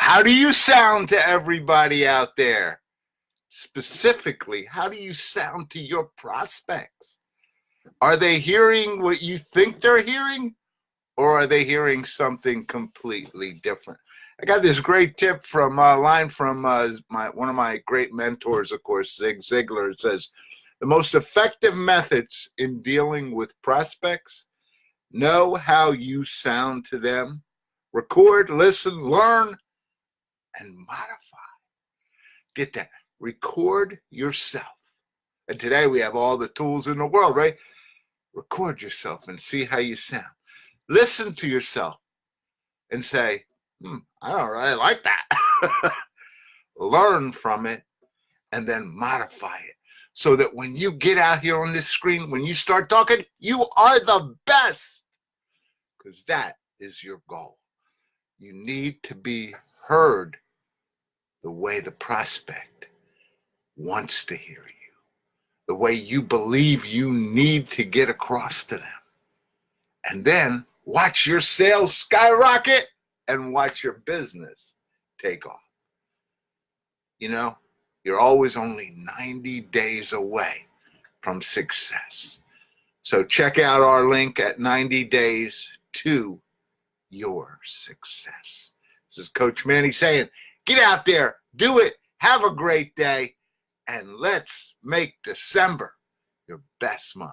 How do you sound to everybody out there? Specifically, how do you sound to your prospects? Are they hearing what you think they're hearing, or are they hearing something completely different? I got this great tip from line from one of my great mentors, of course, Zig Ziglar. It says, the most effective methods in dealing with prospects: know how you sound to them, record, listen, learn, and modify. Get that. Record yourself. And today we have all the tools in the world, right? Record yourself and see how you sound. Listen to yourself and say, I don't really like that. Learn from it and then modify it so that when you get out here on this screen, when you start talking, you are the best, because that is your goal. You need to be heard the way the prospect wants to hear you, the way you believe you need to get across to them. And then watch your sales skyrocket and watch your business take off. You know, you're always only 90 days away from success. So check out our link at 90 Days to Your Success. This is Coach Manny saying, get out there, do it, have a great day, and let's make December your best month.